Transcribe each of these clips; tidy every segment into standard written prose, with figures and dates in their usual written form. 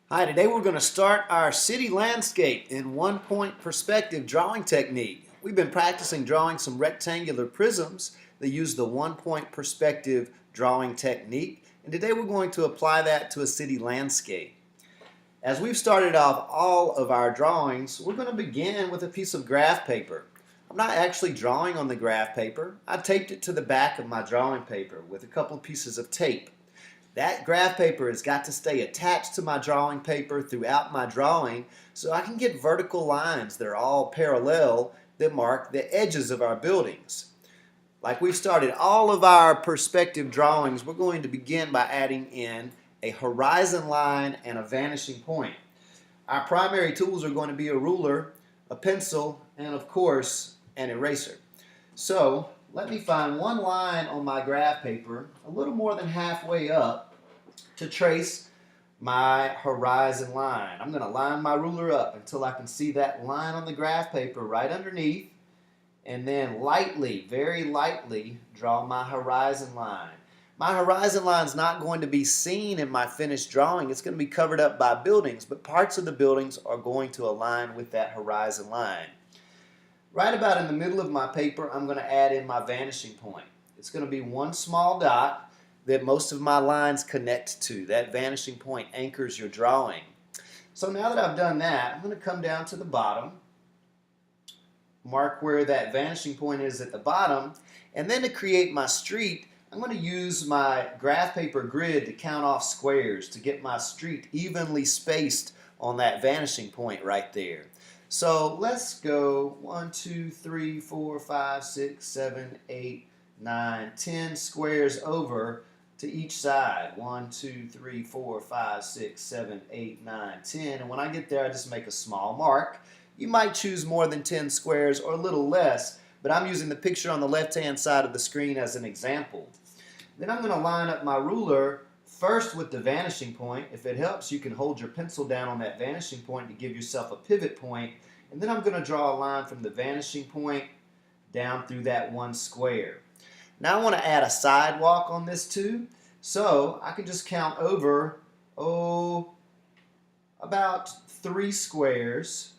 Hi, today we're going to start our city landscape in one-point perspective drawing technique. We've been practicing drawing some rectangular prisms that use the one-point perspective drawing technique, and today we're going to apply that to a city landscape. As we've started off all of our drawings, we're going to begin with a piece of graph paper. I'm not actually drawing on the graph paper. I taped it to the back of my drawing paper with a couple pieces of tape. That graph paper has got to stay attached to my drawing paper throughout my drawing so I can get vertical lines that are all parallel that mark the edges of our buildings. Like we've started all of our perspective drawings, we're going to begin by adding in a horizon line and a vanishing point. Our primary tools are going to be a ruler, a pencil, and of course an eraser. So let me find one line on my graph paper a little more than halfway up to trace my horizon line. I'm going to line my ruler up until I can see that line on the graph paper right underneath, and then lightly, very lightly, draw my horizon line. My horizon line is not going to be seen in my finished drawing. It's going to be covered up by buildings, but parts of the buildings are going to align with that horizon line. Right about in the middle of my paper, I'm going to add in my vanishing point. It's going to be one small dot that most of my lines connect to. That vanishing point anchors your drawing. So now that I've done that, I'm going to come down to the bottom, mark where that vanishing point is at the bottom, and then to create my street, I'm going to use my graph paper grid to count off squares to get my street evenly spaced on that vanishing point right there. So let's go 1, 2, 3, 4, 5, 6, 7, 8, 9, 10 squares over to each side. 1, 2, 3, 4, 5, 6, 7, 8, 9, 10. And when I get there, I just make a small mark. You might choose more than 10 squares or a little less, but I'm using the picture on the left-hand side of the screen as an example. Then I'm going to line up my ruler first with the vanishing point. If it helps, you can hold your pencil down on that vanishing point to give yourself a pivot point. And then I'm going to draw a line from the vanishing point down through that one square. Now I want to add a sidewalk on this too, so I can just count over, about 3 squares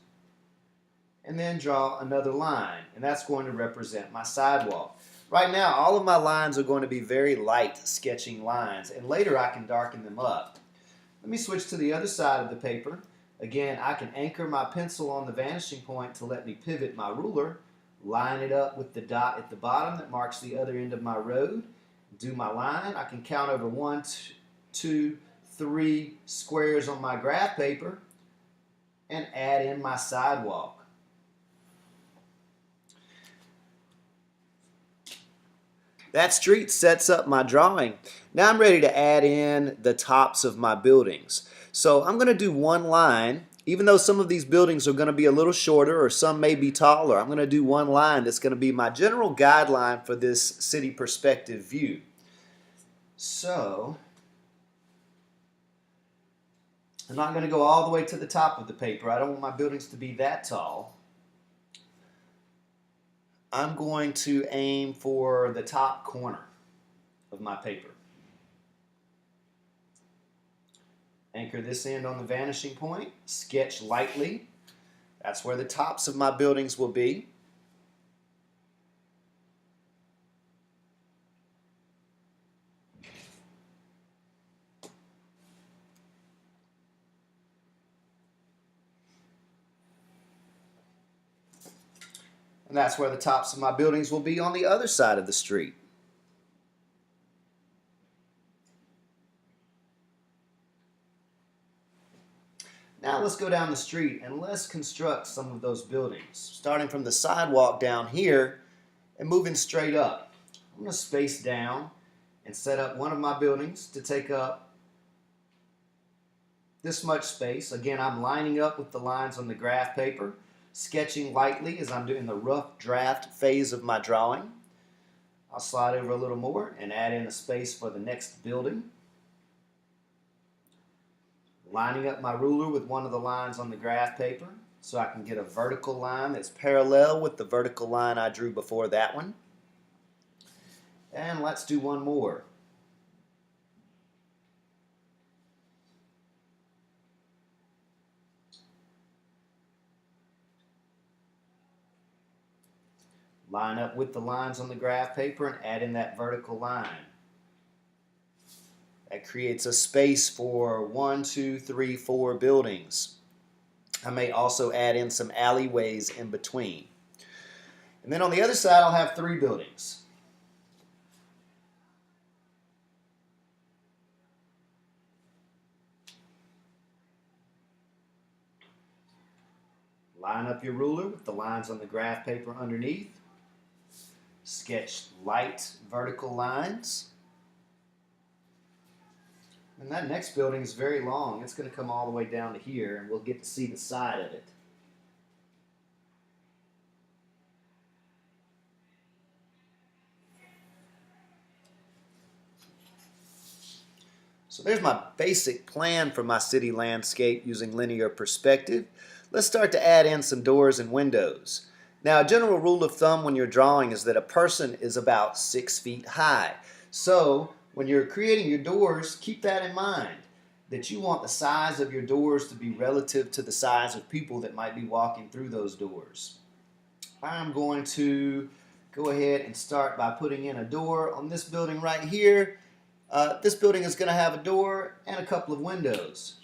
and then draw another line, and that's going to represent my sidewalk. Right now, all of my lines are going to be very light sketching lines, and later I can darken them up. Let me switch to the other side of the paper. Again, I can anchor my pencil on the vanishing point to let me pivot my ruler, line it up with the dot at the bottom that marks the other end of my road, do my line. I can count over 1, 2, 3 squares on my graph paper and add in my sidewalk. That street sets up my drawing. Now I'm ready to add in the tops of my buildings. So I'm going to do one line. Even though some of these buildings are going to be a little shorter or some may be taller, I'm going to do one line that's going to be my general guideline for this city perspective view. So I'm not going to go all the way to the top of the paper. I don't want my buildings to be that tall. I'm going to aim for the top corner of my paper. Anchor this end on the vanishing point, sketch lightly. That's where the tops of my buildings will be. And that's where the tops of my buildings will be on the other side of the street. Now let's go down the street and let's construct some of those buildings. Starting from the sidewalk down here and moving straight up. I'm going to space down and set up one of my buildings to take up this much space. Again, I'm lining up with the lines on the graph paper, sketching lightly as I'm doing the rough draft phase of my drawing. I'll slide over a little more and add in a space for the next building. Lining up my ruler with one of the lines on the graph paper so I can get a vertical line that's parallel with the vertical line I drew before that one. And let's do one more. Line up with the lines on the graph paper and add in that vertical line. That creates a space for 1, 2, 3, 4 buildings. I may also add in some alleyways in between. And then on the other side, I'll have 3 buildings. Line up your ruler with the lines on the graph paper underneath. Sketch light vertical lines. And that next building is very long. It's going to come all the way down to here, and we'll get to see the side of it. So there's my basic plan for my city landscape using linear perspective. Let's start to add in some doors and windows. Now, a general rule of thumb when you're drawing is that a person is about 6 feet high. So when you're creating your doors, keep that in mind, that you want the size of your doors to be relative to the size of people that might be walking through those doors. I'm going to go ahead and start by putting in a door on this building right here. This building is going to have a door and a couple of windows.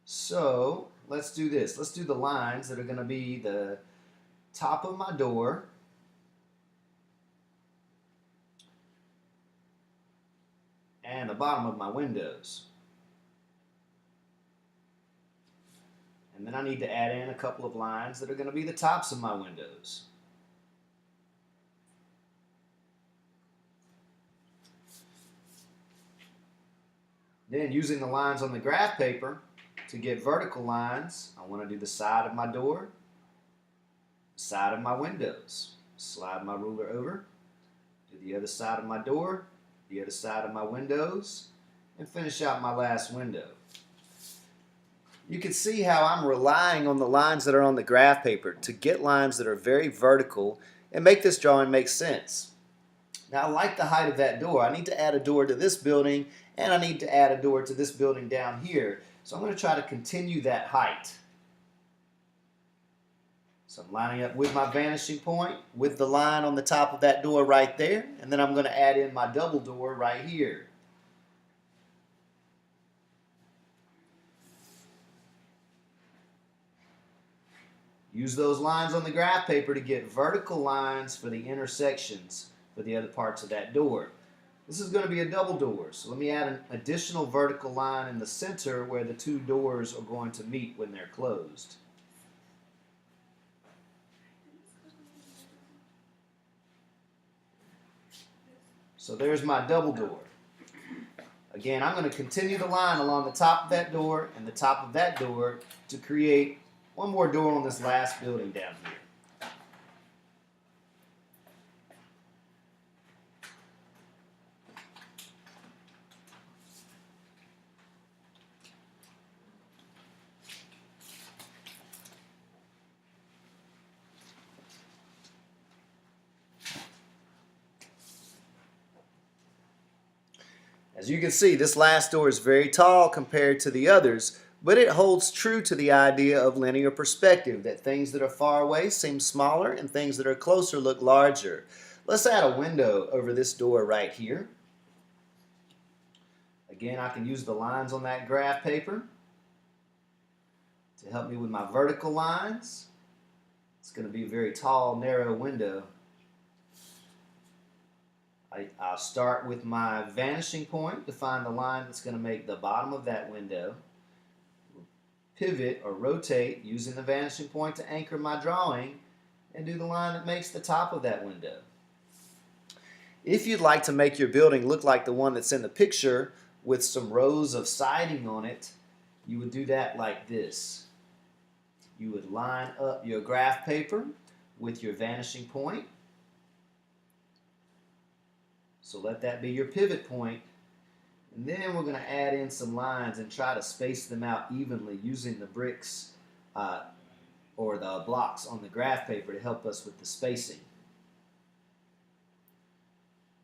So let's do this. Let's do the lines that are going to be the top of my door, and the bottom of my windows. And then I need to add in a couple of lines that are going to be the tops of my windows. Then, using the lines on the graph paper to get vertical lines, I want to do the side of my door, the side of my windows. Slide my ruler over, do the other side of my door, the other side of my windows, and finish out my last window. You can see how I'm relying on the lines that are on the graph paper to get lines that are very vertical and make this drawing make sense. Now, I like the height of that door. I need to add a door to this building, and I need to add a door to this building down here. So I'm going to try to continue that height. So I'm lining up with my vanishing point with the line on the top of that door right there, and then I'm going to add in my double door right here. Use those lines on the graph paper to get vertical lines for the intersections for the other parts of that door. This is going to be a double door, so let me add an additional vertical line in the center where the 2 doors are going to meet when they're closed. So there's my double door. Again, I'm going to continue the line along the top of that door and the top of that door to create one more door on this last building down here. As you can see, this last door is very tall compared to the others, but it holds true to the idea of linear perspective, that things that are far away seem smaller and things that are closer look larger. Let's add a window over this door right here. Again, I can use the lines on that graph paper to help me with my vertical lines. It's going to be a very tall, narrow window. I'll start with my vanishing point to find the line that's going to make the bottom of that window. Pivot or rotate using the vanishing point to anchor my drawing and do the line that makes the top of that window. If you'd like to make your building look like the one that's in the picture with some rows of siding on it, you would do that like this. You would line up your graph paper with your vanishing point. So let that be your pivot point. And then we're going to add in some lines and try to space them out evenly using the bricks or the blocks on the graph paper to help us with the spacing.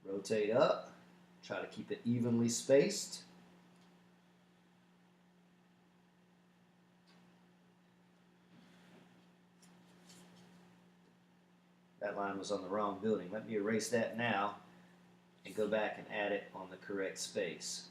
Rotate up, try to keep it evenly spaced. That line was on the wrong building. Let me erase that now and go back and add it on the correct space.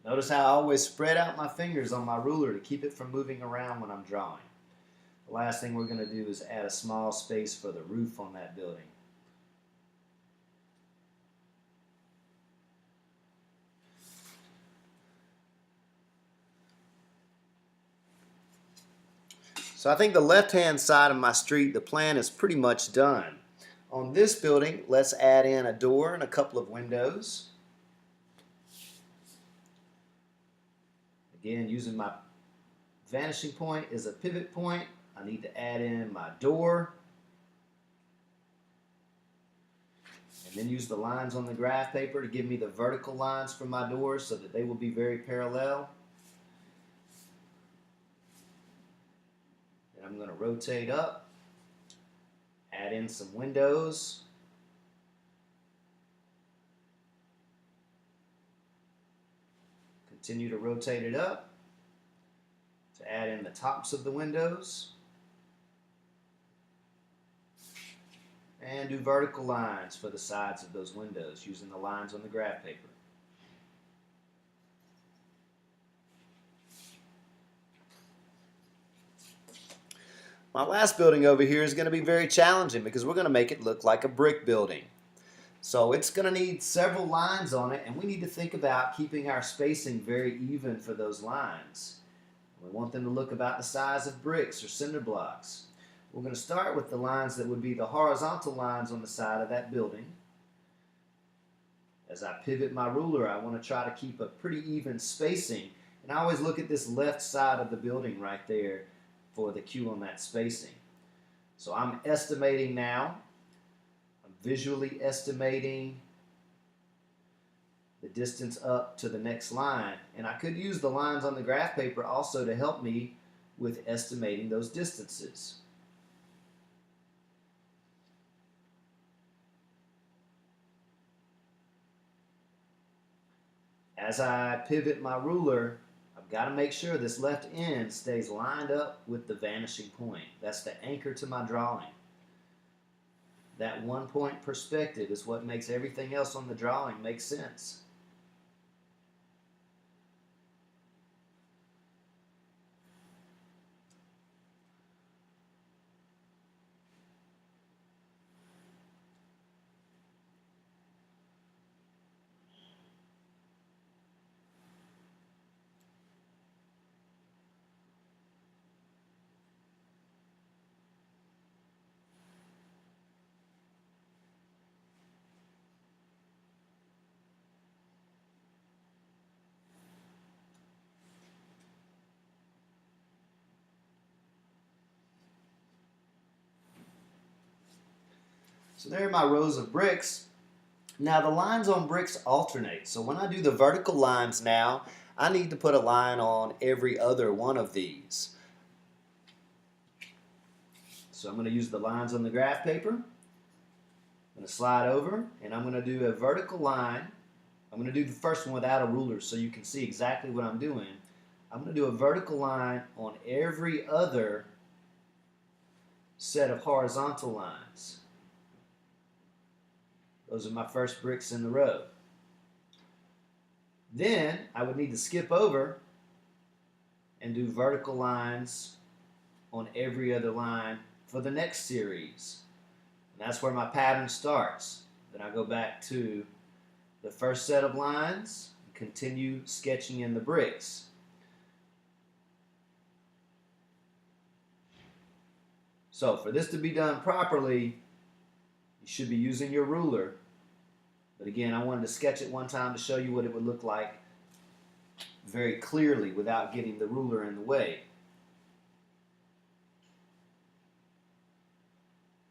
Notice how I always spread out my fingers on my ruler to keep it from moving around when I'm drawing. The last thing we're going to do is add a small space for the roof on that building. So I think the left-hand side of my street, the plan is pretty much done. On this building, let's add in a door and a couple of windows. Again, using my vanishing point as a pivot point, I need to add in my door. And then use the lines on the graph paper to give me the vertical lines for my doors so that they will be very parallel. Then I'm going to rotate up, add in some windows. Continue to rotate it up to add in the tops of the windows. And do vertical lines for the sides of those windows using the lines on the graph paper. My last building over here is going to be very challenging because we're going to make it look like a brick building. So it's going to need several lines on it, and we need to think about keeping our spacing very even for those lines. We want them to look about the size of bricks or cinder blocks. We're going to start with the lines that would be the horizontal lines on the side of that building. As I pivot my ruler, I want to try to keep a pretty even spacing. And I always look at this left side of the building right there for the cue on that spacing. So I'm estimating now. I'm visually estimating the distance up to the next line. And I could use the lines on the graph paper also to help me with estimating those distances. As I pivot my ruler, I've got to make sure this left end stays lined up with the vanishing point. That's the anchor to my drawing. That 1 point perspective is what makes everything else on the drawing make sense. So there are my rows of bricks. Now the lines on bricks alternate. So when I do the vertical lines now, I need to put a line on every other one of these. So I'm going to use the lines on the graph paper. I'm going to slide over and I'm going to do a vertical line. I'm going to do the first one without a ruler so you can see exactly what I'm doing. I'm going to do a vertical line on every other set of horizontal lines. Those are my first bricks in the row. Then I would need to skip over and do vertical lines on every other line for the next series. And that's where my pattern starts. Then I go back to the first set of lines and continue sketching in the bricks. So for this to be done properly, you should be using your ruler. But again, I wanted to sketch it one time to show you what it would look like very clearly without getting the ruler in the way.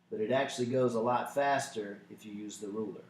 But it actually goes a lot faster if you use the ruler.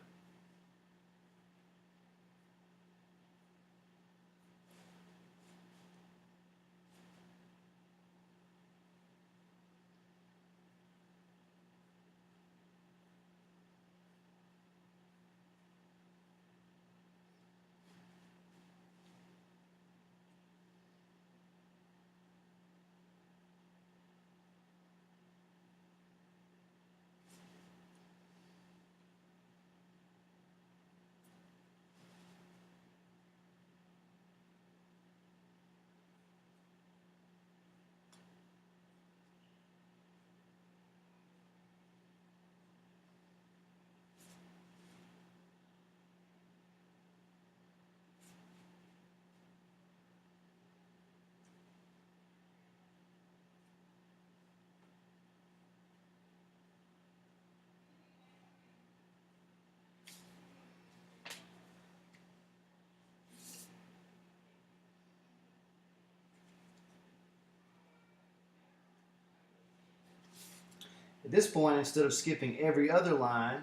At this point, instead of skipping every other line,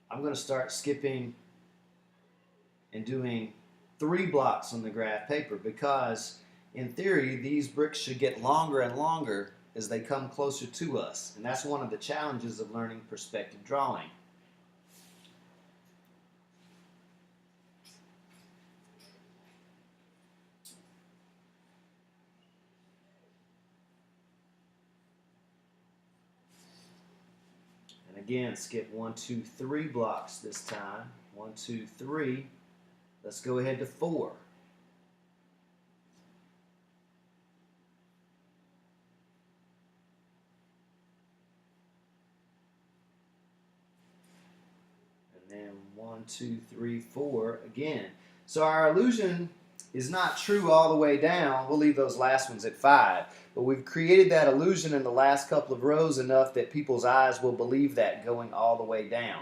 I'm going to start skipping and doing 3 blocks on the graph paper, because in theory these bricks should get longer and longer as they come closer to us, and that's one of the challenges of learning perspective drawing. Again, skip 1, 2, 3 blocks this time. 1, 2, 3. Let's go ahead to 4. And then 1, 2, 3, 4 again. So our illusion is not true all the way down. We'll leave those last ones at 5. But we've created that illusion in the last couple of rows enough that people's eyes will believe that going all the way down.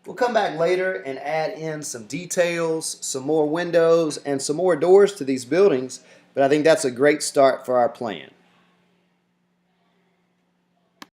We'll come back later and add in some details, some more windows, and some more doors to these buildings, but I think that's a great start for our plan.